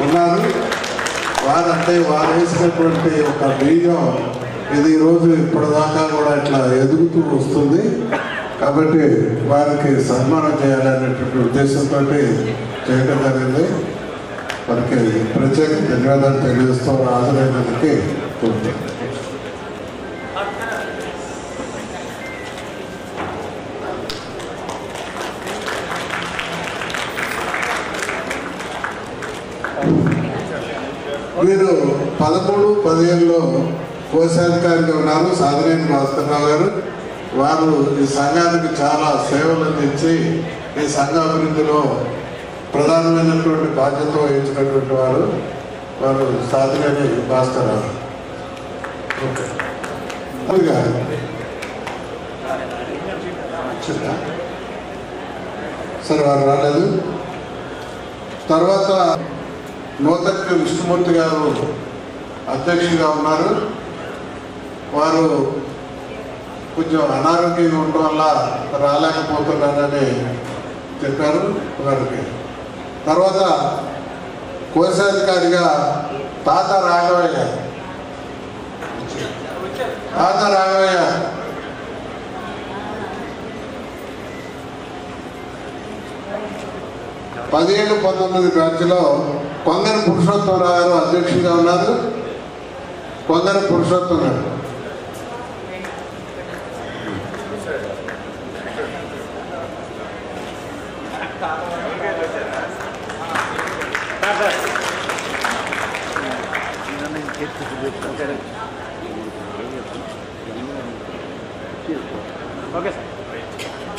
ఉన్నారు. వారంటే వారు వేసినటువంటి ఒక బీజం ఇది ఈరోజు ఇప్పటిదాకా కూడా ఇట్లా ఎదుగుతూ వస్తుంది. కాబట్టి వారికి సన్మానం చేయాలనేటువంటి ఉద్దేశంతో చేయడం జరిగింది. వారికి ప్రత్యేక ధన్యవాదాలు తెలియజేస్తూ హాజరైనందుకు కోరుతున్నాను. వీరు 13-15లో కోశాధికారిగా ఉన్నారు. సాధనేని భాస్కర్రావు గారు. వారు ఈ సంఘానికి చాలా సేవలు అందించి ఈ సంఘ అభివృద్ధిలో ప్రధానమైనటువంటి బాధ్యత వహించినటువంటి వారు సాధనేని భాస్కర్రావు. ఓకే, సరే వారు రాలేదు. తర్వాత నూతన విష్ణుమూర్తి గారు అధ్యక్షుడిగా ఉన్నారు. వారు కొంచెం అనారోగ్యంగా ఉండడం వల్ల రాలేకపోతున్నారని చెప్పారు వారికి. తర్వాత కోశాధికారిగా తాత రాఘవయ్య 17-19 బ్యాచ్లో కొంగర పురుషోత్తమరావు గారు అధ్యక్షుడిగా ఉన్నారు. కొంగర పురుషోత్తం గారు.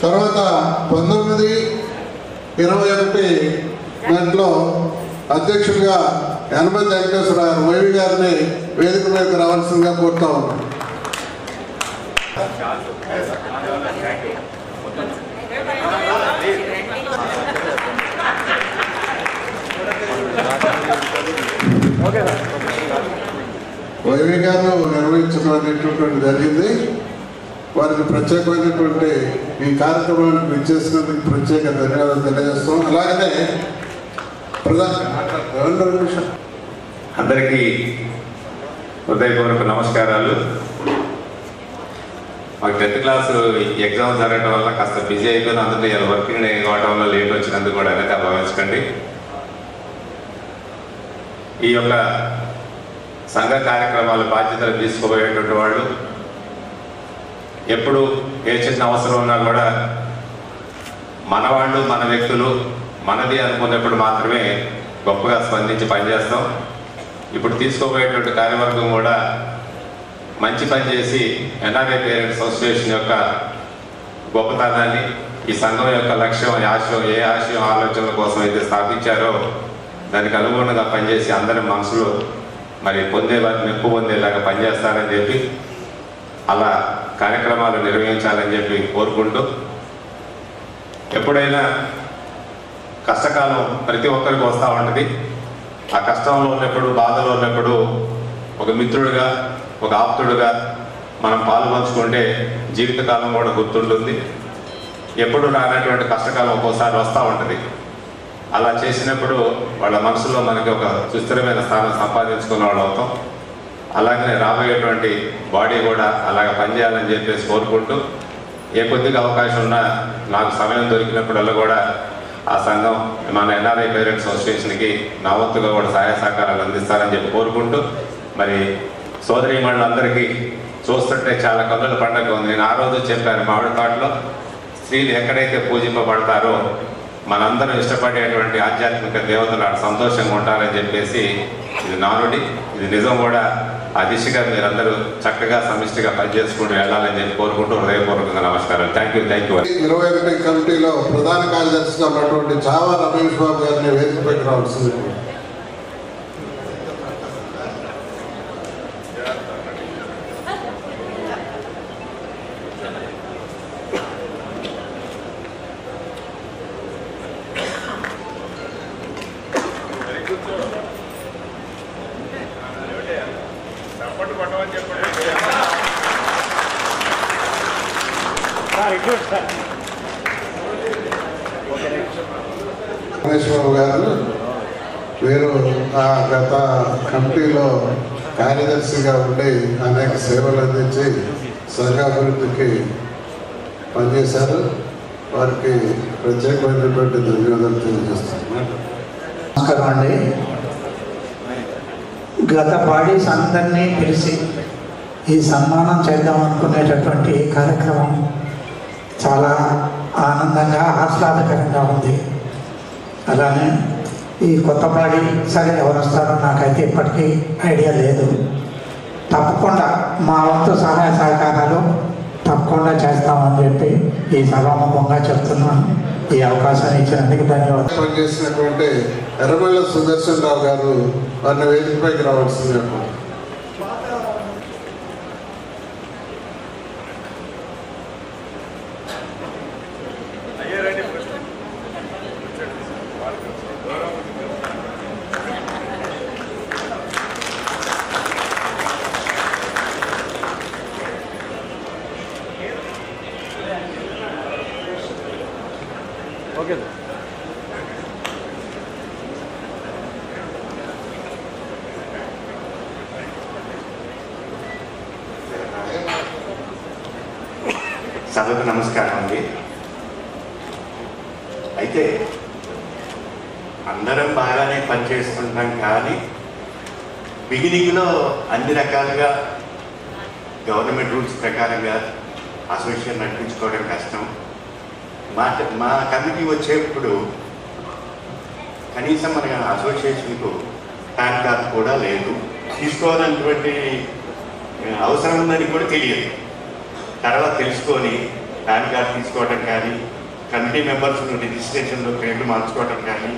తర్వాత 19-21 దాంట్లో అధ్యక్షుడిగా యనమతి వెంకటేశ్వరరావు వైవి గారిని వేదిక మీదకి రావాల్సిందిగా కోరుతా ఉన్నాం. వైవి గారు నిర్వహించడం అనేటటువంటి జరిగింది. వారికి ప్రత్యేకమైనటువంటి ఈ కార్యక్రమానికి విచ్చేసినందుకు ప్రత్యేక ధన్యవాదాలు తెలియజేస్తాం. అలాగనే అందరికీ హృదయపూర్వక నమస్కారాలు. మాకు 10th క్లాసు ఎగ్జామ్ జరగడం వల్ల కాస్త బిజీ అయిపోయిన అందరూ ఇలా వర్కింగ్ డే కావడం వల్ల లేట్ వచ్చినందుకు కూడా వెనక భావించకండి. ఈ యొక్క సంఘ కార్యక్రమాల బాధ్యతలు తీసుకోబోయేటువంటి వాళ్ళు ఎప్పుడు ఏ చిన్న అవసరం ఉన్నా కూడా మనవాళ్ళు మన వ్యక్తులు మనది అనుకున్నప్పుడు మాత్రమే గొప్పగా స్పందించి పనిచేస్తాం. ఇప్పుడు తీసుకోబోయేటువంటి కార్యవర్గం కూడా మంచి పని చేసి ఎన్ఆర్ఐ పేరెంట్స్ అసోసియేషన్ యొక్క గొప్పతనాన్ని, ఈ సంఘం యొక్క లక్ష్యం ఏ ఆశయం ఆలోచనల కోసం అయితే స్థాపించారో దానికి అనుగుణంగా పనిచేసి అందరి మనసులో మరి పొందేవారిని మెప్పు పొందేలాగా పనిచేస్తారని చెప్పి అలా కార్యక్రమాలు నిర్వహించాలని చెప్పి కోరుకుంటూ, ఎప్పుడైనా కష్టకాలం ప్రతి ఒక్కరికి వస్తూ ఉంటుంది. ఆ కష్టంలో ఉన్నప్పుడు, బాధలో ఉన్నప్పుడు ఒక మిత్రుడిగా, ఒక ఆప్తుడుగా మనం పాలు పంచుకుంటే జీవితకాలం కూడా గుర్తుంటుంది. ఎప్పుడు రానటువంటి కష్టకాలం ఒక్కోసారి వస్తూ ఉంటుంది. అలా చేసినప్పుడు వాళ్ళ మనసులో మనకి ఒక సుస్థిరమైన స్థానం సంపాదించుకున్న వాళ్ళు అవుతాం. అలాగనే రాబోయేటువంటి బాడీ కూడా అలాగ పనిచేయాలని చెప్పేసి కోరుకుంటూ, ఏ కొద్దిగా అవకాశం ఉన్నా నాకు సమయం దొరికినప్పుడల్లా కూడా ఆ సంఘం మన ఎన్ఆర్ఐ పేరెంట్స్ అసోసియేషన్కి నా వంతుగా కూడా సహాయ సహకారాలు అందిస్తారని చెప్పి కోరుకుంటూ, మరి సోదరీమణులందరికీ చూస్తుంటే చాలా కన్నుల పండుగ ఉంది. నేను ఆ రోజు చెప్పాను, మామిడి తోటలో స్త్రీలు ఎక్కడైతే పూజింపబడతారో మనందరం ఇష్టపడేటువంటి ఆధ్యాత్మిక దేవతలు ఆడ సంతోషంగా ఉంటారని చెప్పేసి ఇది నానుడి, ఇది నిజం కూడా. ఆ దిశగా మీరందరూ చక్కగా సమిష్టిగా పనిచేసుకుంటూ వెళ్ళాలని చెప్పి కోరుకుంటూ హృదయపూర్వకంగా నమస్కారం. Thank you. 21 కమిటీలో ప్రధాన కార్యదర్శిగా ఉన్నటువంటి చావా రమేష్ బాబు గారిని వేదికపైకి రావాల్సింది. రమేష్ బాబు గారు వీరు ఆ గత కమిటీలో కార్యదర్శిగా ఉండి అనేక సేవలు అందించి సంఘాభివృద్ధికి పనిచేశారు. వారికి ప్రత్యేకమైనటువంటి ధన్యవాదాలు తెలియజేస్తున్నాను. నమస్కారం అండి. గత బాడీస్ అందరినీ పిలిచి ఈ సన్మానం చేద్దాం అనుకునేటటువంటి కార్యక్రమం చాలా ఆనందంగా, ఆహ్లాదకరంగా ఉంది. అలానే ఈ కొత్త బాడీ సరే ఎవరు వస్తారో నాకైతే ఇప్పటికీ ఐడియా లేదు. తప్పకుండా మా వంతు సహాయ సహకారాలు తప్పకుండా చేస్తామని చెప్పి ఈ సభాముఖంగా చెప్తున్నాను. ఈ అవకాశాన్ని ఇచ్చినందుకు ధన్యవాదాలు. పనిచేసినటువంటి ఎర్రమల్ల సుదర్శన్ రావు గారు వారిని వేదికపైకి రావాల్సింది. ఓకే సభకు నమస్కారం అండి. అయితే అందరం బాగానే పనిచేస్తుంటాం, కానీ బిగినింగ్లో అన్ని రకాలుగా గవర్నమెంట్ రూల్స్ ప్రకారంగా అసోసియేషన్ నడిపించుకోవడం కష్టం. మా కమిటీ వచ్చేప్పుడు కనీసం మన అసోసియేషన్కు పాన్ కార్డ్ కూడా లేదు, తీసుకోవాలన్నటువంటి అవసరం ఉందని కూడా తెలియదు. తర్వాత తెలుసుకొని పాన్ కార్డ్ తీసుకోవడం కానీ, కమిటీ మెంబర్స్ రిజిస్ట్రేషన్లో పేర్లు మార్చుకోవడం కానీ,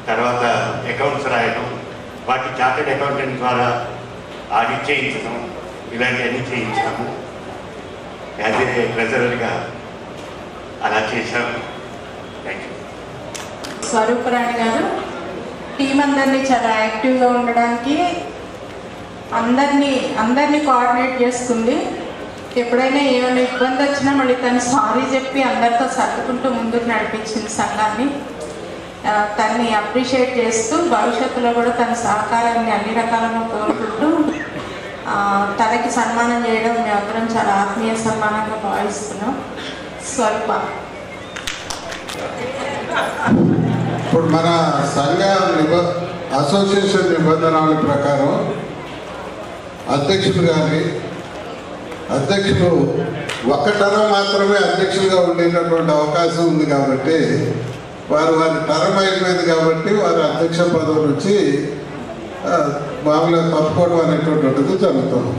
తర్వాత అకౌంట్స్ రాయడం, వాటి చార్టెడ్ అకౌంటెంట్ ద్వారా ఆడిట్ చేయించడం, ఇలాంటివన్నీ చేయించాము. యాజ్ ఏ ట్రెజరర్గా అలా చేశాము. Thank you. స్వరూపరాణి గారు టీం అందరినీ చాలా యాక్టివ్గా ఉండడానికి అందరినీ కోఆర్డినేట్ చేస్తుంది. ఎప్పుడైనా ఏమైనా ఇబ్బంది వచ్చినా మళ్ళీ తను సారీ చెప్పి అందరితో సర్దుకుంటూ ముందుకు నడిపించింది సంఘాన్ని. తన్ని అప్రిషియేట్ చేస్తూ భవిష్యత్తులో కూడా తన సహకారాన్ని అన్ని రకాలుగా కోరుకుంటూ తనకి సన్మానం చేయడం మేమందరం చాలా ఆత్మీయ సన్మానంగా భావిస్తున్నాం. స్వల్ప ఇప్పుడు మన సంఘ అసోసియేషన్ నిబంధనల ప్రకారం అధ్యక్షులు ఒక్క టర్మ్ మాత్రమే అధ్యక్షులుగా ఉండేటటువంటి అవకాశం ఉంది. కాబట్టి వారి టర్మ్ అయిపోయింది కాబట్టి వారి అధ్యక్ష పదవి నుంచి మామూలుగా తప్పుకోవడం అనేటువంటిది జరుగుతుంది.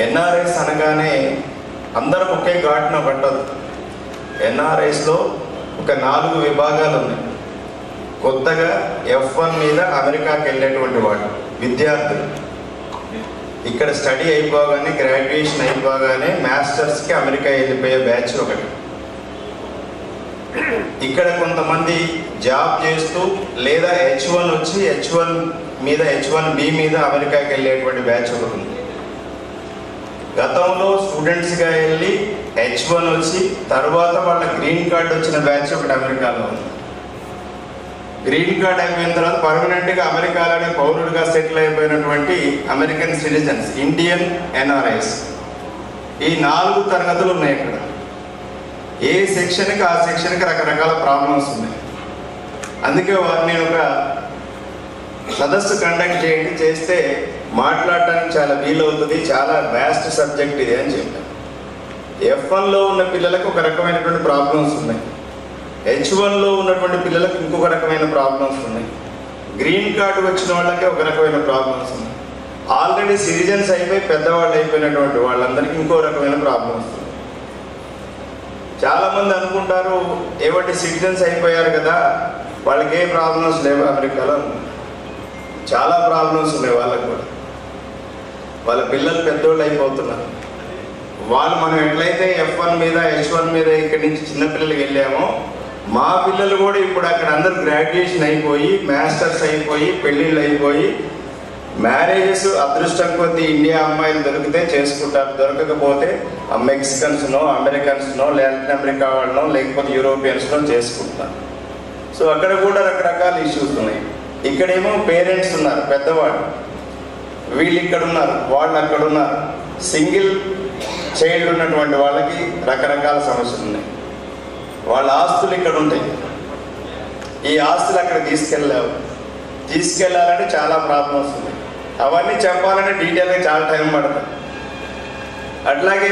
ఎన్ఆర్ఐస్ అనగానే అందరూ ఒకే ఘాటున పట్టదు. ఎన్ఆర్ఐస్లో ఒక 4 విభాగాలు ఉన్నాయి. కొత్తగా F1 మీద అమెరికాకి వెళ్ళేటువంటి వాళ్ళు విద్యార్థులు, ఇక్కడ స్టడీ అయిపోగానే గ్రాడ్యుయేషన్ అయిపోగానే మాస్టర్స్కి అమెరికా వెళ్ళిపోయే బ్యాచ్ ఒకటి. ఇక్కడ కొంతమంది జాబ్ చేస్తూ లేదా H1 వచ్చి H1 మీద H1B మీద అమెరికాకి వెళ్ళేటువంటి బ్యాచ్ ఒకటి ఉంది. గతంలో స్టూడెంట్స్గా వెళ్ళి H1 వచ్చి తర్వాత వాళ్ళ గ్రీన్ కార్డ్ వచ్చిన బ్యాచ్ ఒకటి అమెరికాలో ఉంది. గ్రీన్ కార్డ్ అయిపోయిన తర్వాత పర్మనెంట్గా అమెరికాలోనే పౌరుడిగా సెటిల్ అయిపోయినటువంటి అమెరికన్ సిటిజన్స్, ఇండియన్ ఎన్ఆర్ఐస్, ఈ 4 తరగతులు ఉన్నాయి ఇక్కడ. ఏ సెక్షన్కి ఆ సెక్షన్కి రకరకాల ప్రాబ్లమ్స్ ఉన్నాయి. అందుకే నేను ఒక సదస్సు కండక్ట్ చేస్తే మాట్లాడటానికి చాలా వీలవుతుంది, చాలా వ్యాస్ట్ సబ్జెక్ట్ ఇది అని చెప్పాను. F1లో ఉన్న పిల్లలకు ఒక రకమైనటువంటి ప్రాబ్లమ్స్ ఉన్నాయి, H1లో ఉన్నటువంటి పిల్లలకు ఇంకొక రకమైన ప్రాబ్లమ్స్ ఉన్నాయి, గ్రీన్ కార్డు వచ్చిన వాళ్ళకి ఒక రకమైన ప్రాబ్లమ్స్ ఉన్నాయి, ఆల్రెడీ సిటిజన్స్ అయిపోయి పెద్దవాళ్ళు అయిపోయినటువంటి వాళ్ళందరికీ ఇంకో రకమైన ప్రాబ్లమ్స్ ఉన్నాయి. చాలామంది అనుకుంటారు ఏమంటే సిటిజన్స్ అయిపోయారు కదా వాళ్ళకి ఏ ప్రాబ్లమ్స్ లేవు అమెరికాలో. చాలా ప్రాబ్లమ్స్ ఉన్నాయి వాళ్ళకు కూడా. వాళ్ళ పిల్లలు పెద్దోళ్ళు అయిపోతున్నారు. వాళ్ళు మనం ఎట్లయితే F1 మీద H1 మీద ఇక్కడి నుంచి చిన్నపిల్లలకి వెళ్ళామో మా పిల్లలు కూడా ఇప్పుడు అక్కడ అందరు గ్రాడ్యుయేషన్ అయిపోయి మాస్టర్స్ అయిపోయి పెళ్ళిళ్ళు అయిపోయి మ్యారేజెస్ అదృష్టం కొద్దీ ఇండియా అమ్మాయిలు దొరికితే చేసుకుంటారు, దొరకకపోతే ఆ మెక్సికన్స్నో అమెరికన్స్నో లాటిన్ అమెరికా వాళ్ళనో లేకపోతే యూరోపియన్స్నో చేసుకుంటారు. సో అక్కడ కూడా రకరకాల ఇష్యూస్ ఉన్నాయి. ఇక్కడేమో పేరెంట్స్ ఉన్నారు పెద్దవాళ్ళు, వీళ్ళు ఇక్కడ ఉన్నారు, వాళ్ళు అక్కడ ఉన్నారు. సింగిల్ చైల్డ్ ఉన్నటువంటి వాళ్ళకి రకరకాల సమస్యలు ఉన్నాయి. వాళ్ళ ఆస్తులు ఇక్కడ ఉంటాయి, ఈ ఆస్తులు అక్కడ తీసుకెళ్ళాలంటే చాలా ప్రాబ్లమ్స్ ఉన్నాయి. అవన్నీ చెప్పాలంటే డీటెయిల్గా చాలా టైం పడుతుంది. అట్లాగే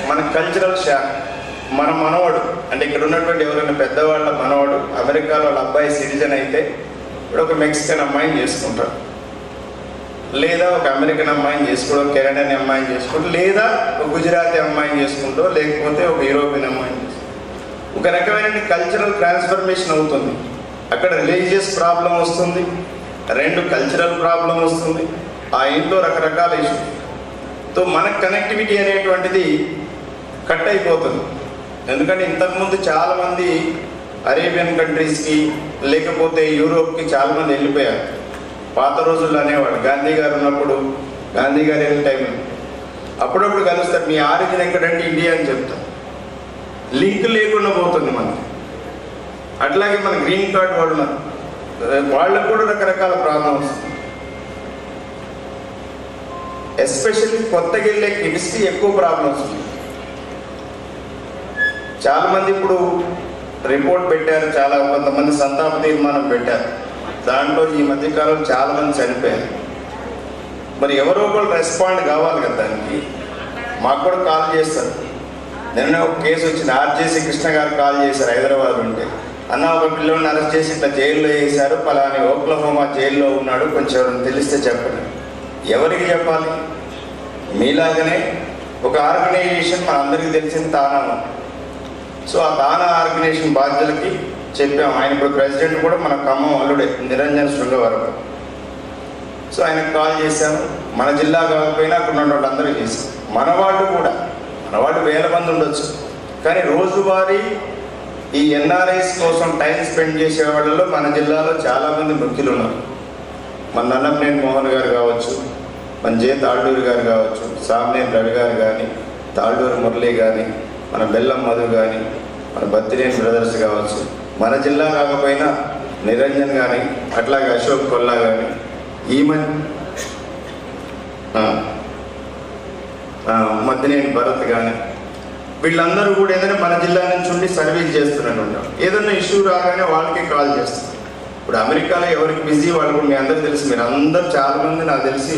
మన కల్చరల్ షాక్, మన మనవాడు అంటే ఇక్కడ ఉన్నటువంటి ఎవరైనా పెద్దవాళ్ళ మనవాడు అమెరికాలో వాళ్ళ అబ్బాయి సిటిజన్ అయితే ఇప్పుడు ఒక మెక్సికన్ అమ్మాయిని చేసుకుంటారు, లేదా ఒక అమెరికన్ అమ్మాయిని చేసుకోవడం, కెనడియన్ అమ్మాయిని చేసుకోవడం, లేదా ఒక గుజరాతీ అమ్మాయిని చేసుకుంటూ, లేకపోతే ఒక యూరోపియన్ అమ్మాయిని చేసుకుంటాం. ఒక రకమైన కల్చరల్ ట్రాన్స్ఫర్మేషన్ అవుతుంది. అక్కడ రిలీజియస్ ప్రాబ్లం వస్తుంది, రెండు కల్చరల్ ప్రాబ్లం వస్తుంది, ఆ ఇంట్లో రకరకాల ఇష్యూతో మన కనెక్టివిటీ అనేటువంటిది కట్ అయిపోతుంది. ఎందుకంటే ఇంతకుముందు చాలామంది అరేబియన్ కంట్రీస్కి లేకపోతే యూరోప్కి చాలామంది వెళ్ళిపోయారు. పాత రోజుల్లో అనేవాడు, గాంధీ గారు ఉన్నప్పుడు, గాంధీ గారు వెళ్ళిన టైంలో అప్పుడప్పుడు కలుస్తారు, మీ ఆరిజిన్ ఎక్కడంటే ఇండియా అని చెప్తారు. లింక్ లేకుండా పోతుంది మనకి. అట్లాగే మన గ్రీన్ కార్డ్ వాళ్ళు ఉన్నారు, వాళ్ళకు కూడా రకరకాల ప్రాబ్లమ్స్, ఎస్పెషల్లీ కొత్తగా వెళ్ళే కిడ్స్కి ఎక్కువ ప్రాబ్లమ్స్ ఉన్నాయి. చాలామంది ఇప్పుడు రిపోర్ట్ పెట్టారు, చాలా కొంతమంది సంతాప తీర్మానం పెట్టారు. దాంట్లో ఈ మధ్యకాలంలో చాలామంది చనిపోయారు. మరి ఎవరో ఒకరు రెస్పాండ్ కావాలి కదా దానికి. మాకు కూడా కాల్ చేస్తారు. నిన్న ఒక కేసు వచ్చింది, ఆర్జేసీ కృష్ణ గారు కాల్ చేశారు, హైదరాబాద్ ఉంటే, అన్న ఒక పిల్లోడిని అరెస్ట్ చేసి ఇట్లా జైల్లో వేశారు, పలాని ఓక్లహోమా జైల్లో ఉన్నాడు, కొంచెం ఎవరైనా తెలిస్తే చెప్పండి. ఎవరికి చెప్పాలి? మీలాగనే ఒక ఆర్గనైజేషన్ మన అందరికీ తెలిసిన తానా. సో ఆ తానా ఆర్గనైజేషన్ బాధ్యులకి చెప్పాము. ఆయన ఇప్పుడు ప్రెసిడెంట్ కూడా మన ఖమ్మం అల్లుడే, నిరంజన్ శృంగవరపు. సో ఆయనకు కాల్ చేశాము. మన జిల్లా కాకపోయినా అక్కడ ఉన్న వాళ్ళందరూ చేశాం. మనవాళ్ళు కూడా, మనవాళ్ళు వేల మంది ఉండొచ్చు, కానీ రోజువారీ ఈ ఎన్ఆర్ఐస్ కోసం టైం స్పెండ్ చేసే వాళ్ళలో మన జిల్లాలో చాలామంది ముఖ్యులు ఉన్నారు. మన నన్నపనేని మోహన్ గారు కావచ్చు, మన జే తాళ్ళూరు గారు కావచ్చు, సామ్నేని రవి గారు కానీ, తాళ్ళూరు మురళి కానీ, మన బెల్లం మధు కానీ, మన బత్తినేని బ్రదర్స్ కావచ్చు, మన జిల్లా కాకపోయినా నిరంజన్ కానీ, అట్లాగే అశోక్ కొల్లా కానీ, మద్దినేని భరత్ కానీ, వీళ్ళందరూ కూడా ఏదైనా మన జిల్లా నుంచి ఉండి సర్వీస్ చేస్తున్నట్టు ఉంటారు. ఏదైనా ఇష్యూ రాగానే వాళ్ళకి కాల్ చేస్తారు. ఇప్పుడు అమెరికాలో ఎవరికి బిజీ వాళ్ళు కూడా మీ అందరూ తెలుసు. మీరు అందరూ చాలామంది నాకు తెలిసి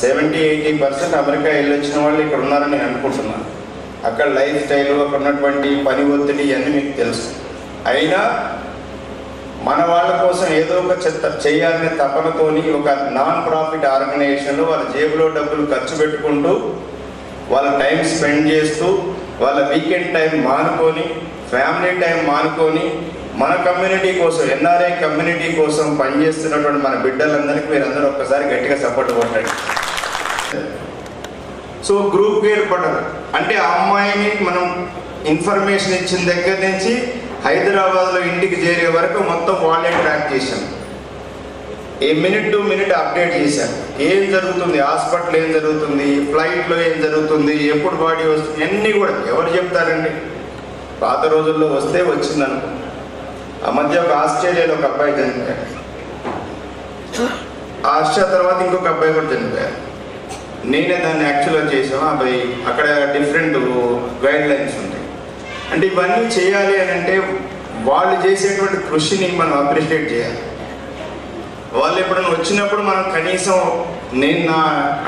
70-80% అమెరికా వెళ్ళొచ్చిన వాళ్ళు ఇక్కడ ఉన్నారని నేను అనుకుంటున్నాను. అక్కడ లైఫ్ స్టైల్, అక్కడ ఉన్నటువంటి పని ఒత్తిడి ఇవన్నీ మీకు తెలుసు. అయినా మన వాళ్ళ కోసం ఏదో ఒక చేయాలనే తపనతోని ఒక నాన్ ప్రాఫిట్ ఆర్గనైజేషన్లో వాళ్ళ జేబులో డబ్బులు ఖర్చు పెట్టుకుంటూ, వాళ్ళ టైం స్పెండ్ చేస్తూ, వాళ్ళ వీకెండ్ టైం మానుకొని, ఫ్యామిలీ టైం మానుకొని, మన కమ్యూనిటీ కోసం, ఎన్ఆర్ఐ కమ్యూనిటీ కోసం పనిచేస్తున్నటువంటి మన బిడ్డలందరికీ మీరందరూ ఒక్కసారి గట్టిగా సపోర్ట్ కొట్టండి. సో గ్రూప్ ఏర్పడరు అంటే ఆ అమ్మాయిని మనం ఇన్ఫర్మేషన్ ఇచ్చిన దగ్గర నుంచి హైదరాబాద్లో ఇంటికి చేరే వరకు మొత్తం వాళ్ళే ట్రాక్ చేశాం. మినిట్ టు మినిట్ అప్డేట్ చేశాను. ఏం జరుగుతుంది, హాస్పిటల్ ఏం జరుగుతుంది, ఫ్లైట్లో ఏం జరుగుతుంది, ఎప్పుడు బాడీ వస్తుంది, అన్నీ కూడా ఎవరు చెప్తారండి. పాత రోజుల్లో వస్తే వచ్చిందనుకో. ఆ మధ్య ఒక ఆస్ట్రేలియాలో ఒక అబ్బాయి చనిపోయాడు. ఆస్ట్రేలియా తర్వాత ఇంకొక అబ్బాయి కూడా చనిపోయారు. నేనే దాన్ని యాక్చువల్గా చేసాము. అబ్బాయి అక్కడ డిఫరెంట్ గైడ్ లైన్స్ ఉంటాయి. అంటే ఇవన్నీ చేయాలి అని అంటే వాళ్ళు చేసేటువంటి కృషిని మనం అప్రిషియేట్ చేయాలి. వాళ్ళు ఎప్పుడైనా వచ్చినప్పుడు మనం కనీసం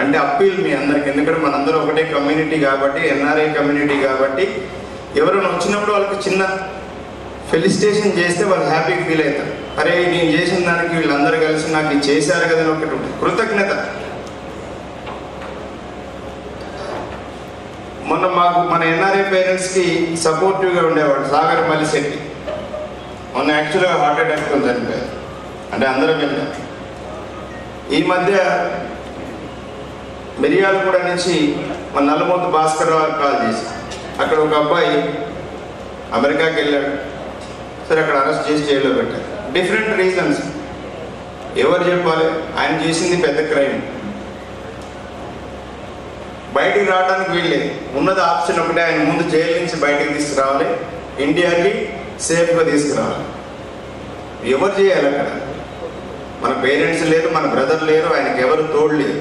అంటే అప్పీల్ మీ అందరికి, ఎందుకంటే మనందరం ఒకటే కమ్యూనిటీ కాబట్టి, ఎన్ఆర్ఐ కమ్యూనిటీ కాబట్టి, ఎవరైనా వచ్చినప్పుడు వాళ్ళకి చిన్న ఫెలిసిటేషన్ చేస్తే వాళ్ళు హ్యాపీగా ఫీల్ అవుతారు. అరే నేను చేసిన దానికి వీళ్ళందరూ కలిసి నాకు ఇది చేశారు కదా అని ఒకటి కృతజ్ఞత. మొన్న మన ఎన్ఆర్ఐ పేరెంట్స్కి సపోర్టివ్గా ఉండేవాడు సాగర్ మల్లిశెట్టి. మొన్న యాక్చువల్గా హార్ట్ అటాక్తో చనిపోయారు. అంటే అందరం వెళ్ళాం. ఈ మధ్య మిర్యాలగూడ నుంచి మన నల్లమోతు భాస్కర్ రావు కాల్ చేసి, అక్కడ ఒక అబ్బాయి అమెరికాకి వెళ్ళాడు. సరే అక్కడ అరెస్ట్ చేసి జైల్లో పెట్టారు. Different reasons. ఎవరు చెప్పాలి? ఆయన చేసింది పెద్ద క్రైమ్. బయటికి రావడానికి వీల్లేదు. ఉన్నది ఆప్షన్ ఒకటే, ఆయన ముందు జైలు నుంచి బయటికి తీసుకురావాలి, ఇండియాకి సేఫ్గా తీసుకురావాలి. ఎవరు చేయాలి అక్కడ? మన పేరెంట్స్ లేరు, మన బ్రదర్ లేరు, ఆయనకి ఎవరు తోడు లేరు.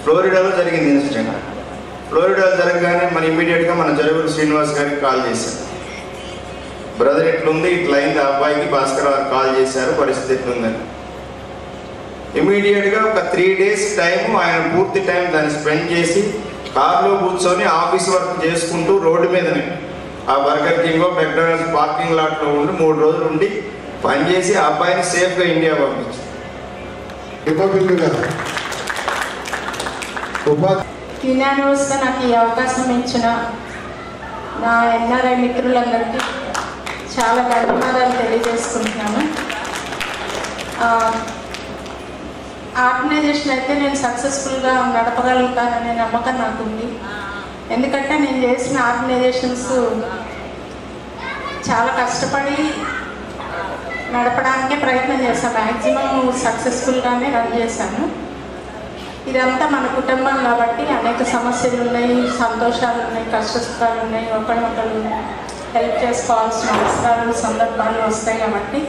ఫ్లోరిడాలో జరిగింది ఇన్సిడెంట్. ఫ్లోరిడాలో జరగగానే మన ఇమ్మీడియట్గా మన జరుగురు శ్రీనివాస్ గారికి కాల్ చేశారు. బ్రదర్ ఎట్లుంది, ఇట్లా అయింది అబ్బాయికి, భాస్కర్ గారు కాల్ చేశారు, పరిస్థితి ఎట్లుందని. ఇమ్మీడియట్గా ఒక 3 days టైము ఆయన పూర్తి టైం దాన్ని స్పెండ్ చేసి కార్లో కూర్చొని ఆఫీస్ వర్క్ చేసుకుంటూ రోడ్డు మీదనే ఆ బర్గర్ కింగ్ మెక్డొనాల్డ్స్ పార్కింగ్ లాట్లో ఉండి 3 రోజులు ఉండి పనిచేసి ఆ అబ్బాయిని సేఫ్గా ఇండియా పంపించారు. యునానిమస్గా నాకు ఈ అవకాశం ఇచ్చిన నా ఎన్ఆర్ఐ మిత్రులందరికీ చాలా ధన్యవాదాలు తెలియజేసుకుంటున్నాను. ఆర్గనైజేషన్ అయితే నేను సక్సెస్ఫుల్గా నడపగలుగుతాననే నమ్మకం నాకు ఉంది. ఎందుకంటే నేను చేసిన ఆర్గనైజేషన్స్ చాలా కష్టపడి నడపడానికే ప్రయత్నం చేశాను. మ్యాక్సిమం సక్సెస్ఫుల్గానే రన్ చేశాను. ఇదంతా మన కుటుంబం కాబట్టి అనేక సమస్యలు ఉన్నాయి, సంతోషాలు ఉన్నాయి, కష్టసుఖాలు ఉన్నాయి, ఒకరినొకరు హెల్ప్ చేసుకోవాల్సిన అవసరాలు సందర్భాలు వస్తాయి. కాబట్టి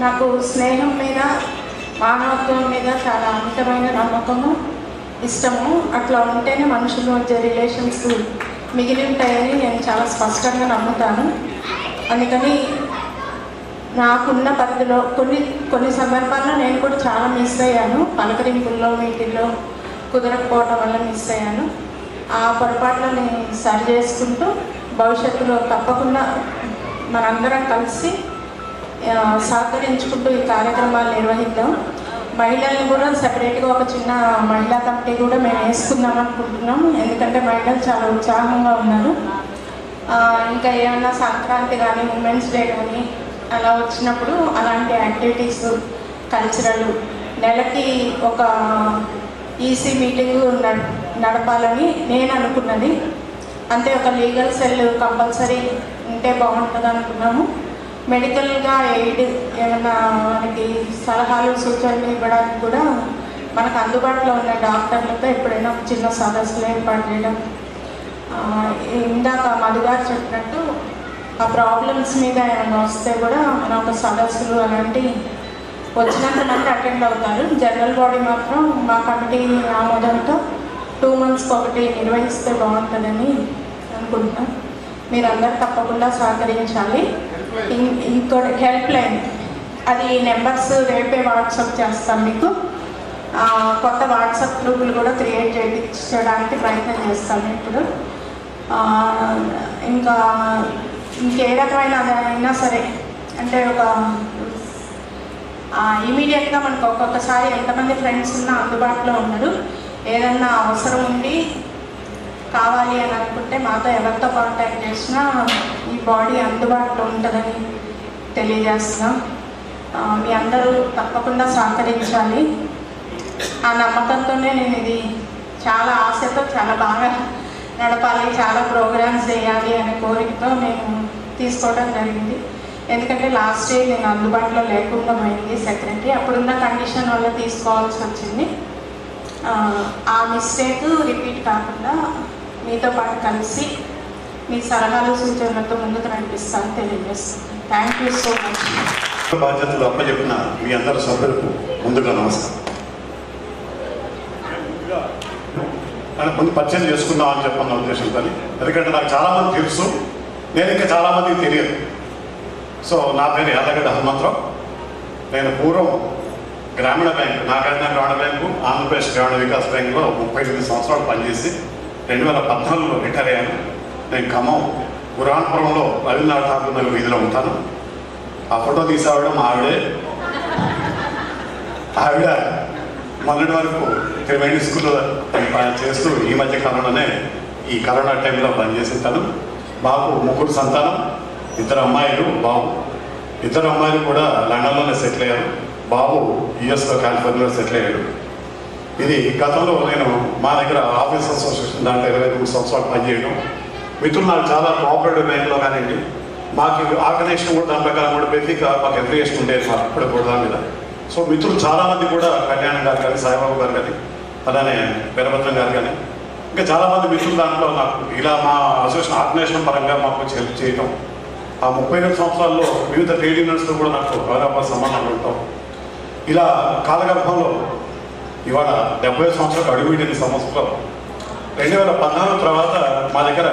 నాకు స్నేహం మీద, మానవత్వం మీద చాలా అమితమైన నమ్మకము, ఇష్టము. అట్లా ఉంటేనే మనుషుల మధ్య రిలేషన్స్ మిగిలి ఉంటాయని నేను చాలా స్పష్టంగా నమ్ముతాను. అందుకని నాకున్న పరిధిలో కొన్ని సందర్భాల్లో నేను కూడా చాలా మిస్ అయ్యాను. పలకరింపుల్లో, మీటిల్లో కుదరకపోవడం వల్ల మిస్ అయ్యాను. ఆ పొరపాట్లని సరి చేసుకుంటూ భవిష్యత్తులో తప్పకుండా మనందరం కలిసి సహకరించుకుంటూ ఈ కార్యక్రమాలు నిర్వహిద్దాం. మహిళల్ని కూడా సెపరేట్గా ఒక చిన్న మహిళా కమిటీ కూడా మేము వేసుకుందాం అనుకుంటున్నాం. ఎందుకంటే మహిళలు చాలా ఉత్సాహంగా ఉన్నారు. ఇంకా ఏమన్నా సంక్రాంతి కానీ, ఉమెన్స్ డే కానీ అలా వచ్చినప్పుడు అలాంటి యాక్టివిటీస్, కల్చరల్ నెలకి ఒక ఈసీ మీటింగ్ నడపాలని నేను అనుకున్నది. అంతే, ఒక లీగల్ సెల్ కంపల్సరీ ఉంటే బాగుంటుంది అనుకున్నాము. మెడికల్గా ఎయిడ్ ఏమైనా మనకి సలహాలు, సూచనలు ఇవ్వడానికి కూడా మనకు అందుబాటులో ఉన్న డాక్టర్లతో ఎప్పుడైనా ఒక చిన్న సదస్సులు ఏర్పాటు చేయడం. ఇందాక మధుగారు చెప్పినట్టు ఆ ప్రాబ్లమ్స్ మీద ఏమైనా వస్తే కూడా మన ఒక సదస్సులు అలాంటి వచ్చినంత మంది అటెండ్ అవుతారు. జనరల్ బాడీ మాత్రం మా కమిటీ ఆమోదంతో 2 monthsకి ఒకటి నిర్వహిస్తే బాగుంటుందని అనుకుంటున్నాం. మీరందరూ తప్పకుండా సహకరించాలి. ఇంకోటి హెల్ప్ లైన్, అది నెంబర్స్ రేపే వాట్సాప్ చేస్తాం మీకు. కొత్త వాట్సాప్ గ్రూపులు కూడా క్రియేట్ చేయించడానికి ప్రయత్నం చేస్తాను ఇప్పుడు. ఇంకా ఇంకే రకమైన అయినా సరే, అంటే ఒక ఇమీడియట్గా మనకు ఒక్కొక్కసారి ఎంతమంది ఫ్రెండ్స్ ఉన్నా అందుబాటులో ఉన్నారు. ఏదన్నా అవసరం ఉండి కావాలి అని అనుకుంటే మాతో ఎవరితో కాంటాక్ట్ చేసినా ఈ బాడీ అందుబాటులో ఉంటుందని తెలియజేస్తున్నాం. మీ అందరూ తప్పకుండా సహకరించాలి. ఆ నమ్మకంతోనే నేను ఇది చాలా ఆశతో చాలా బాగా నడపాలి, చాలా ప్రోగ్రామ్స్ చేయాలి అనే కోరికతో నేను తీసుకోవడం జరిగింది. ఎందుకంటే లాస్ట్ ఇయర్ నేను అందుబాటులో లేకుండా పోయింది సెక్రటరీ. అప్పుడున్న కండిషన్ వల్ల తీసుకోవాల్సి వచ్చింది. ఆ మిస్టేక్ రిపీట్ కాకుండా మీతో పాటు కలిసి మీ సలహాలు, సూచనలతో ముందుకు నడిపిస్తానని తెలియజేస్తున్నాను. Thank you so much. బాధ్యతలు అప్పచెప్పిన మీ అందరి సభ్యులకు ముందుగా నమస్కారం. ముందు పరిచయం చేసుకుందాం అని చెప్పన్న ఉద్దేశంతో, ఎందుకంటే నాకు చాలామంది తెలుసు, నేను ఇంకా చాలామందికి తెలియదు. సో నా పేరు యాదగడ్డ హనుమంతరావు. నేను పూర్వం గ్రామీణ బ్యాంకు, నాగార్జున గ్రామీణ బ్యాంకు, ఆంధ్రప్రదేశ్ గ్రామీణ వికాస్ బ్యాంకులో 38 సంవత్సరాలు పనిచేసి 2014లో రిటైర్ అయ్యాను. నేను ఖమ్మం పురాణపురంలో రవీంద్రనాథ్ ఠాకూర్ నగర్ వీధిలో ఉంటాను. ఆ ఫోటో తీసేవాడ మా ఆవిడ మొన్నటి వరకు త్రివేణి స్కూల్లో చేస్తూ ఈ మధ్య కాలంలోనే ఈ కరోనా టైంలో పనిచేసింటాను. బాబు 3 సంతానం, 2 అమ్మాయిలు, బాబు 2 అమ్మాయిలు కూడా లండన్లోనే సెటిల్ అయ్యారు. బాబు యుఎస్లో కాలిఫోర్నియాలో సెటిల్ అయ్యాడు. ఇది గతంలో నేను మా దగ్గర ఆఫీస్ అసోసియేషన్ దాంట్లో 23 సంవత్సరాలు పనిచేయడం. మిత్రులు నాకు చాలా కోఆపరేటివ్ బ్యాంకులో కానివ్వండి, మాకు ఆర్గనైజేషన్ కూడా దాని ప్రకారం కూడా బేసిక్గా మాకు అప్లికేషన్ ఉండేది మాకు ఇప్పుడు కూడా దాని మీద. సో మిత్రులు చాలామంది కూడా కళ్యాణ్ గారు కానీ, సాయిబాబు గారు కానీ అలానే వీరభద్రం గారు కానీ ఇంకా చాలామంది మిత్రులు దాంట్లో నాకు ఇలా మా అసోసియేషన్ ఆర్గనైజేషన్ పరంగా మాకు హెల్ప్ చేయటం, ఆ 32 సంవత్సరాల్లో వివిధ ట్రేడ్ యూనియన్స్తో కూడా నాకు గౌరవ సంబంధాలు ఉంటాం. ఇలా కాలగర్భంలో ఇవాళ 70 సంవత్సరాలకు అడుగుపెట్టిన సంవత్సరంలో 2014 తర్వాత మా దగ్గర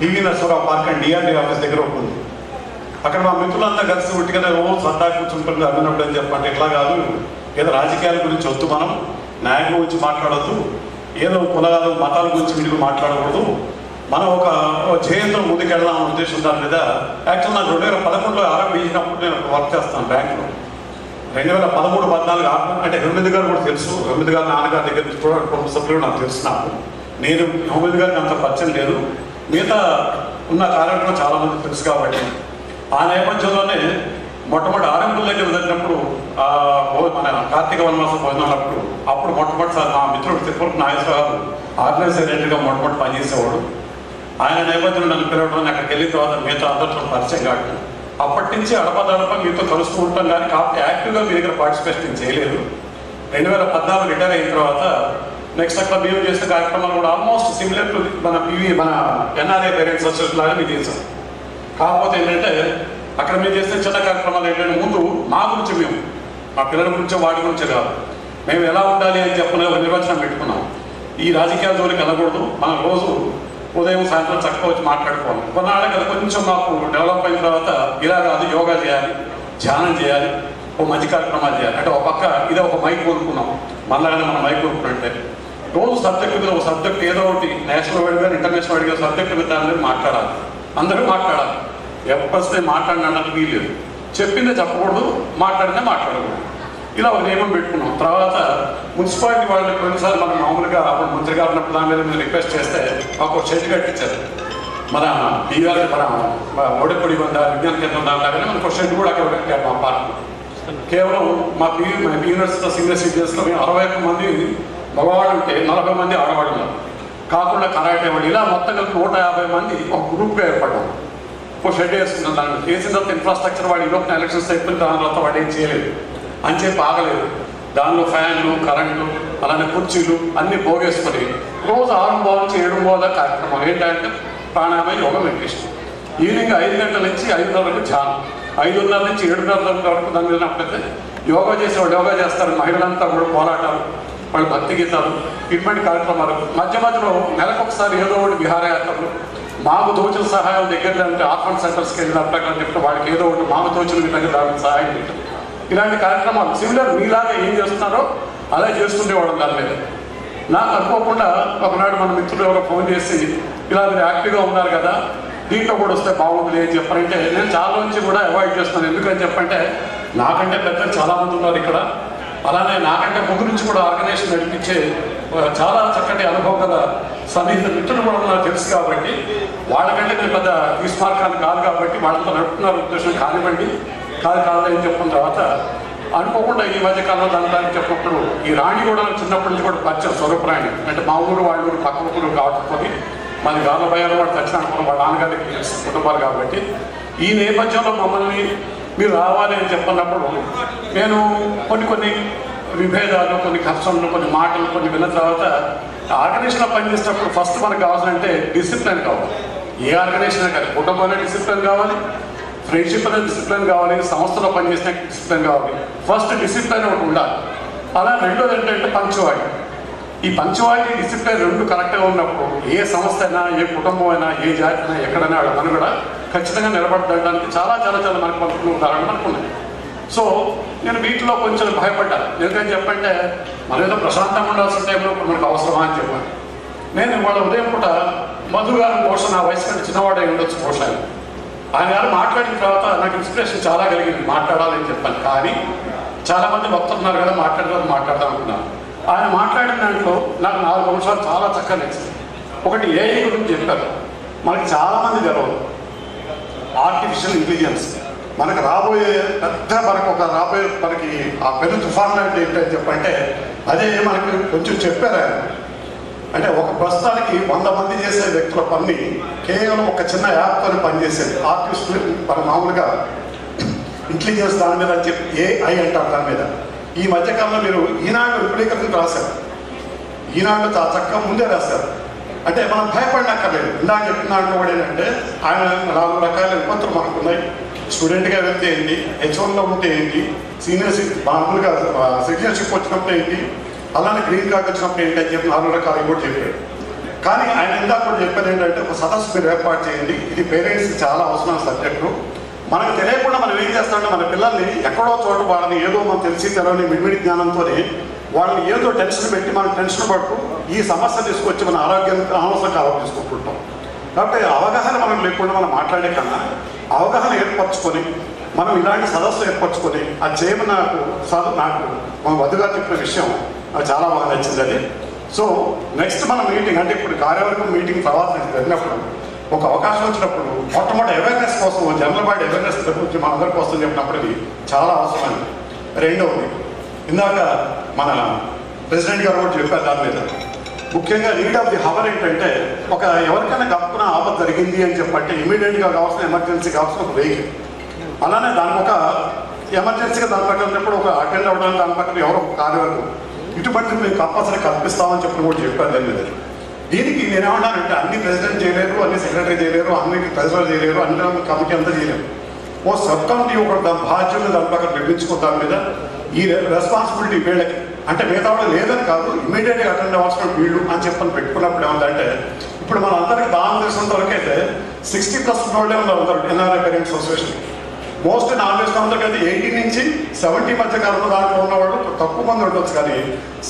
TV Narasimharao park and DRD office దగ్గర ఉంటుంది. అక్కడ మా మిత్రులంతా కలిసి ఉట్టిగానే రోజు సరదా కూర్చుంటుంది అన్నప్పుడు అని చెప్పండి, ఇట్లా కాదు, ఏదో రాజకీయాల గురించి వద్దు, మనం నాయకుల గురించి మాట్లాడద్దు, ఏదో కులాలు మతాల గురించి వీళ్ళు మాట్లాడకూడదు, మనం ఒక జయంతో ముందుకెళ్దాం అనే ఉద్దేశం దాని మీద యాక్చువల్ నాకు 2011లో ఆరంభించినప్పుడు నేను వర్క్ చేస్తాను బ్యాంకులో. 2013-14 అంటే హెమిద్ గారు కూడా తెలుసు, హెమిద్ గారు నాన్నగారి దగ్గర నుంచి కూడా కుటుంబ సభ్యులు నాకు తెలుసు. నేను హెమిద్ గారికి అంత పరిచయం లేదు, మిగతా ఉన్న కార్యక్రమం చాలామంది తెలుసు. కాబట్టి ఆ నేపథ్యంలోనే మొట్టమొదటి ఆరంభం దగ్గర జరిగినప్పుడు మన కార్తీక వనవాసం భోజనాలప్పుడు అప్పుడు మొట్టమొదటిసారి మా మిత్రుడు తిరుపతి నాగేశ్వరరావు ఆర్గనైజర్గా మొట్టమొదటి పనిచేసేవాడు. ఆయన నేపథ్యంలో నన్ను పిలవడం, అక్కడికి వెళ్ళిన తర్వాత మీతో అందరితో పరిచయం కాదు. అప్పటి నుంచి అడపదడప మీతో కలుస్తూ ఉంటాం, కానీ కాబట్టి యాక్టివ్గా మీ దగ్గర పార్టిసిపేషన్ చేయలేదు. 2014 రిటైర్ అయిన తర్వాత నెక్స్ట్ అక్కడ మేము చేసిన కార్యక్రమాలు కూడా ఆల్మోస్ట్ సిమిలర్ టు మన ఎన్ఆర్ఐ పేరెంట్స్ అసోసియేషన్ లాగా మేము చేసాం. కాకపోతే ఏంటంటే అక్కడ మేము చేసిన చిన్న కార్యక్రమాలు ఏంటంటే ముందు మా గురించి, మేము మా పిల్లల గురించో వాటి గురించో కాదు, మేము ఎలా ఉండాలి అని చెప్పిన నిర్వచనం పెట్టుకున్నాం. ఈ రాజకీయాల జోలికి వెళ్ళకూడదు, మనం రోజు ఉదయం సాయంత్రం చక్కగా వచ్చి మాట్లాడుకోవాలి. కొన్నాళ్ళకి అది కొంచెం మాకు డెవలప్ అయిన తర్వాత ఇలా కాదు, యోగా చేయాలి, ధ్యానం చేయాలి, ఓ మంచి కార్యక్రమాలు చేయాలి అంటే ఒక పక్క ఇదే ఒక మైక్ కొనుక్కున్నాం. మళ్ళాగానే మనం మైక్ కొనుక్కున్నట్టే రోజు సబ్జెక్టు మీద ఒక సబ్జెక్ట్ ఏదో ఒకటి నేషనల్ వైడ్గా ఇంటర్నేషనల్ వైడ్గా సబ్జెక్టు మీద దాని మీద మాట్లాడాలి, అందరూ మాట్లాడాలి. ఎప్పటిస్తే మాట్లాడినట్టు వీలేదు, చెప్పిందే చెప్పకూడదు, మాట్లాడితే మాట్లాడకూడదు. ఇలా ఒక నియమం పెట్టుకున్నాం. తర్వాత మున్సిపాలిటీ వాళ్ళకి కొన్నిసార్లు మనం మామూలుగా అప్పుడు మంత్రి గారు ఉన్నప్పుడు దాని మీద మీరు రిక్వెస్ట్ చేస్తే మాకు ఒక షెడ్ కట్టించారు. మన టీవీ మన ఓడపొడి విజ్ఞాన కేంద్రం దానిలాగానే మనకు ఒక షెడ్ కూడా అక్కడ కట్టారు మా పార్క్. కేవలం మా యూనివర్సిటీ సీనియర్ సిటిజన్స్లో మేము 61 మంది మగవాళ్ళు ఉంటే 40 మంది ఆడవాళ్ళు ఉన్నారు, కాకుండా కరాటే వాళ్ళు, ఇలా మొత్తం కలిపి 150 మంది ఒక గ్రూప్గా ఏర్పడ్డాం. ఒక షెడ్ వేసుకున్నాం. దాన్ని వేసిన తర్వాత ఇన్ఫ్రాస్ట్రక్చర్ వాడు ఈలోపు ఎలక్షన్స్ అయిపోయిన దాని తర్వాత వాడు ఏం చేయలేదు అని చెప్పి ఆగలేదు. దానిలో ఫ్యాన్లు, కరెంటు, అలానే కుర్చీలు అన్నీ పోగేసుకొని రోజు 6 నుంచి 7 దాకా కార్యక్రమం ఏంటంటే ప్రాణాయామం, యోగా, మెడిటేషన్. ఈవినింగ్ 5 గంటల నుంచి 5:30 వరకు ధ్యానం, 5:30 నుంచి 7:30 వరకు దాని మీద అప్పుడైతే యోగా చేసేవాళ్ళు యోగా చేస్తారు, మహిళలంతా కూడా పోరాటాలు, వాళ్ళు భక్తి గీతాలు, ఇటువంటి కార్యక్రమాలు. మధ్య మధ్యలో నెలకొకసారి ఏదో ఒకటి విహారయాత్రలు, మాకు తోచిన సహాయం దగ్గర అంటే ఆర్ఫన్ సెంటర్స్కి వెళ్ళినప్పుడు అక్కడ చెప్తే వాళ్ళకి ఏదో ఒకటి మాకు తోచిన విధంగా దానికి సహాయం చేయటం, ఇలాంటి కార్యక్రమాలు సిమిలర్ మీలాగా ఏం చేస్తున్నారో అలా చేస్తుండేవాడు. దాని మీద నాకు అనుకోకుండా ఒకనాడు మన మిత్రులు ఎవరో ఫోన్ చేసి ఇలా మీరు యాక్టివ్గా ఉన్నారు కదా, దీంట్లో కూడా వస్తే బాగుంటుంది అని చెప్పారంటే నేను చాలా నుంచి కూడా అవాయిడ్ చేస్తున్నాను. ఎందుకని చెప్పంటే నాకంటే పెద్దలు చాలామంది ఉన్నారు ఇక్కడ, అలానే నాకంటే ముందు నుంచి కూడా ఆర్గనైజేషన్ నడిపించే చాలా చక్కటి అనుభవం గల సన్నిహిత మిత్రులు కూడా నాకు తెలుసు. కాబట్టి వాళ్ళకంటే నేను పెద్ద విస్మార్కాన్ని కాదు కాబట్టి వాళ్ళతో నడుపుతున్నారు ఉద్దేశం కానివ్వండి, కాదని చెప్పిన తర్వాత అనుకోకుండా ఈ మధ్యకాలంలో దానికి చెప్పినప్పుడు ఈ రాణి కూడా చిన్నప్పటి నుంచి కూడా పరిచయం, స్వరూపరాణి అంటే మా ఊరు వాళ్ళ ఊరు పక్క ఊరు కాకపోతే మాది గాలభయాలు వాడు తెచ్చినప్పుడు వాళ్ళ నాన్నగారికి కుటుంబాలు. కాబట్టి ఈ నేపథ్యంలో మమ్మల్ని మీరు రావాలి అని చెప్పినప్పుడు నేను కొన్ని విభేదాలు, కొన్ని కష్టాలు, కొన్ని మాటలు కొన్ని విన్న తర్వాత ఆర్గనైజేషన్లో పనిచేసేటప్పుడు ఫస్ట్ మనకు కావాల్సిందంటే డిసిప్లిన్ కావాలి. ఏ ఆర్గనైజేషన్ కానీ కుటుంబంలో డిసిప్లిన్ కావాలి, ఫ్రెండ్షిప్ అనేది డిసిప్లిన్ కావాలి, సంస్థలో పనిచేసిన డిసిప్లిన్ కావాలి. ఫస్ట్ డిసిప్లిన్ ఒకటి ఉండాలి. అలా రెండోది ఏంటంటే పంక్చువాలిటీ. ఈ పంక్చువాలిటీ, డిసిప్లిన్ రెండు కరెక్ట్గా ఉన్నప్పుడు ఏ సంస్థ అయినా, ఏ కుటుంబం అయినా, ఏ జాతి అయినా, ఎక్కడైనా మనం కూడా ఖచ్చితంగా నిలబడడానికి చాలా మనకు పనుకున్న ఉదాహరణ మనకున్నాయి. సో నేను వీటిలో కొంచెం భయపడ్డాను. ఎందుకని చెప్పంటే మనం ఏదో ప్రశాంతంగా ఉండాల్సిన టైంలో మనకు అవసరమా అని చెప్పాను. నేను ఇవాళ ఉదయం పూట మధు గారు బహుశా నా వయసు కంటే చిన్నవాడే ఉండొచ్చు బహుశా. ఆయన గారు మాట్లాడిన తర్వాత నాకు ఇన్స్పిరేషన్ చాలా కలిగింది, మాట్లాడాలని చెప్పాను. కానీ చాలామంది వస్తున్నారు కదా మాట్లాడదాం అనుకున్నాను. ఆయన మాట్లాడిన దాంట్లో నాకు 4 అంశాలు చాలా చక్కగా నచ్చింది. ఒకటి ఏఐ గురించి చెప్పారు. మనకి చాలామంది తెలియదు ఆర్టిఫిషియల్ ఇంటెలిజెన్స్. మనకు రాబోయే మనకి ఆ పెద్ద తుఫాన్ లాంటి ఏంటని చెప్పంటే అదే మనకి కొంచెం చెప్పారు ఆయన. అంటే ఒక ప్రస్తుతానికి 100 మంది చేసే వ్యక్తుల పని కేవలం ఒక చిన్న యాప్తో పనిచేసేది. ఆర్టిఫిషియల్ మన మామూలుగా ఇంటెలిజెన్స్ దాని మీద అని చెప్పి ఏఐ అంటారు దాని మీద. ఈ మధ్యకాలంలో మీరు ఈనాడు విపరీకరణ రాశారు. ఈనాడు చాలా చక్కగా ముందే రాస్తారు. అంటే మనం భయపడనక్కర్లేదు. ఇందాక చెప్పిన దాంట్లో కూడా ఏంటంటే ఆయన 4 రకాల విపత్తులు మనకు ఉన్నాయి. స్టూడెంట్గా వెళ్తే ఏంటి, H1లో ఉంటే ఏంటి, సీనియర్ మామూలుగా సిటిజన్షిప్ వచ్చినప్పుడు ఏంటి, అలానే గ్రీన్ కార్డ్ వచ్చినప్పుడు ఏంటి అని చెప్పి 4 రకాలు కూడా చెప్పాడు. కానీ ఆయన ఇందాక కూడా చెప్పేది ఏంటంటే ఒక సదస్సు మీరు ఏర్పాటు చేయండి, ఇది పేరెంట్స్కి చాలా అవసరమైన సబ్జెక్టు. మనకు తెలియకుండా మనం ఏం చేస్తామంటే మన పిల్లల్ని ఎక్కడో చోట వాళ్ళని ఏదో మనం తెలిసి తెలవని మిడిమిడి జ్ఞానంతో వాళ్ళని ఏదో టెన్షన్ పెట్టి మనం టెన్షన్ పడుతూ ఈ సమస్య తీసుకొచ్చి మన ఆరోగ్యానికి అనవసరంగా ఆలోచించుకుంటుంటాం. కాబట్టి అవగాహన మనం లేకుండా మనం మాట్లాడే కన్నా అవగాహన ఏర్పరచుకొని మనం ఇలాంటి సదస్సు ఏర్పరచుకొని అది చేయమని నాకు మా వద్దుగా చెప్పిన విషయం నాకు చాలా బాగా నచ్చింది. సో నెక్స్ట్ మన మీటింగ్ అంటే ఇప్పుడు కార్యవర్గం మీటింగ్ తర్వాత నేను వెళ్ళినప్పుడు ఒక అవకాశం వచ్చినప్పుడు మొట్టమొదటి అవేర్నెస్ కోసం జనరల్ బాడీ అవేర్నెస్ గురించి మన అందరి కోసం చెప్పినప్పుడు ఇది చాలా అవసరమైంది. రెండవది ఇందాక మన ప్రెసిడెంట్ గారు కూడా చెప్పారు దాని మీద ముఖ్యంగా నీడ్ ఆఫ్ ది హవర్ ఏంటంటే ఒక ఎవరికైనా గప్పున ఆపద జరిగింది అని చెప్పంటే ఇమీడియట్గా కావాల్సిన ఎమర్జెన్సీ కావాల్సిన ఒక వెహికల్, అలానే దానికి ఒక ఎమర్జెన్సీగా దాని పక్కన ఉన్నప్పుడు ఒక అటెండ్ అవ్వడానికి దాని పక్కన ఎవరో ఒక కార్యవర్గం ఇటువంటి మేము కంపల్సరీ కల్పిస్తామని చెప్పి కూడా చెప్పారు దాని మీద. దీనికి నేనేమన్నానంటే అన్ని ప్రెసిడెంట్ చేయలేరు, అన్ని సెక్రటరీ చేయలేరు, అన్ని ట్రెజరర్ చేయలేరు, అన్ని కమిటీ అంతా చేయలేరు. ఓ సబ్ కమిటీ ఒక బాధ్యత దాని పక్కన నిర్మించుకో దాని మీద ఈ రెస్పాన్సిబిలిటీ వీళ్ళకి అంటే మిగతా వాళ్ళు లేదని కాదు ఇమీడియట్గా అటెండ్ అవ్వాల్సిన వీళ్ళు అని చెప్పని పెట్టుకున్నప్పుడు ఏమంటే ఇప్పుడు మన అందరికీ దాని తెలిసినంత వరకు అయితే 60+ వాళ్ళే ఉన్నారు ఎన్ఆర్ఐ పేరెంట్స్ అసోసియేషన్. మోస్ట్లీ నా తెలిసినంత వరకు అయితే 18 నుంచి 70 మధ్య కాలంలో దాంట్లో ఉన్నవాళ్ళు తక్కువ మంది ఉండొచ్చు, కానీ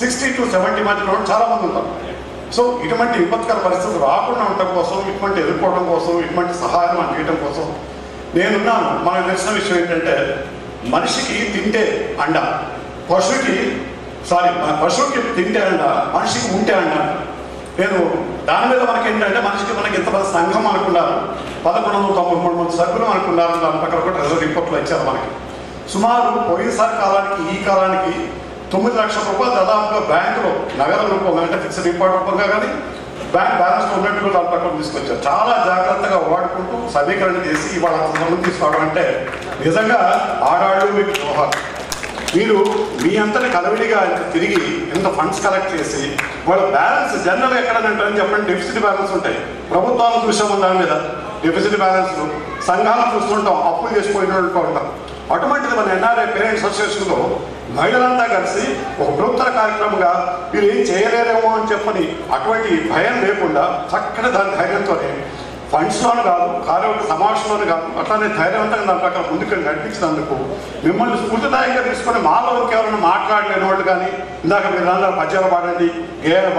60 to 70 మధ్యలో వాళ్ళు చాలా మంది ఉంటారు. సో ఇటువంటి విపత్కర పరిస్థితులు రాకుండా ఉండటం కోసం, ఇటువంటి ఎదుర్కోవడం కోసం, ఇటువంటి సహాయం అందించడం కోసం నేనున్నాను. మనకు తెలిసిన విషయం ఏంటంటే మనిషికి తింటే అండ, పశువుకి తింటే అండ, మనిషికి ఉంటే అండ. నేను దాని మీద మనకి ఏంటంటే మనకి ఇంతమంది సంఘం అనుకున్నారు, 1193 మంది సభ్యులు అనుకున్నారు. దాని పక్కన కూడా ట్రెజరీ రిపోర్ట్లో ఇచ్చారు మనకి. సుమారు పోయినసారి కాలానికి ఈ కాలానికి 9 లక్షల రూపాయలు దాదాపుగా బ్యాంకులో నగర రూపంగా అంటే ఫిక్స్డ్ డిపాజిట్ రూపంగా కానీ బ్యాంక్ బ్యాలెన్స్ ఉన్నట్టుగా దాని పక్కన తీసుకొచ్చారు. చాలా జాగ్రత్తగా వాడుకుంటూ సమీకరణ చేసి ఇవాళ సంబంధం తీసుకోవడం అంటే నిజంగా ఆడాళ్ళు మీకు జోహార్. మీరు మీ అంతటి కలవిడిగా తిరిగి ఎంత ఫండ్స్ కలెక్ట్ చేసి వాళ్ళ బ్యాలెన్స్ జనరల్ ఎక్కడనంటారని చెప్పండి డెఫిసిట్ బ్యాలెన్స్ ఉంటాయి. ప్రభుత్వాలను చూసాము దాని మీద డెఫిసిట్ బ్యాలెన్స్, సంఘాలను చూస్తుంటాం అప్పులు చేసిపోయినట్టు ఉంటాం. అటువంటిది మన ఎన్ఆర్ఐ పేరెంట్స్ అసోసియేషన్లో మహిళలంతా కలిసి ఒక బృహత్తర కార్యక్రమంగా వీళ్ళు ఏం చేయలేరేమో అని చెప్పని అటువంటి భయం లేకుండా చక్కటి దాని ధైర్యంతోనే ఫండ్స్లోనే కాదు కార్యవర్గ సమావేశంలోనే కాదు అట్లానే ధైర్యవంతంగా దాని ప్రకారం ముందుకు నడిపించినందుకు మిమ్మల్ని స్ఫూర్తిదాయంగా తీసుకొని మాలో ఎవరైనా మాట్లాడలేని వాళ్ళు కానీ ఇందాక మీరు పద్యాలు పాడండి, గేయాలు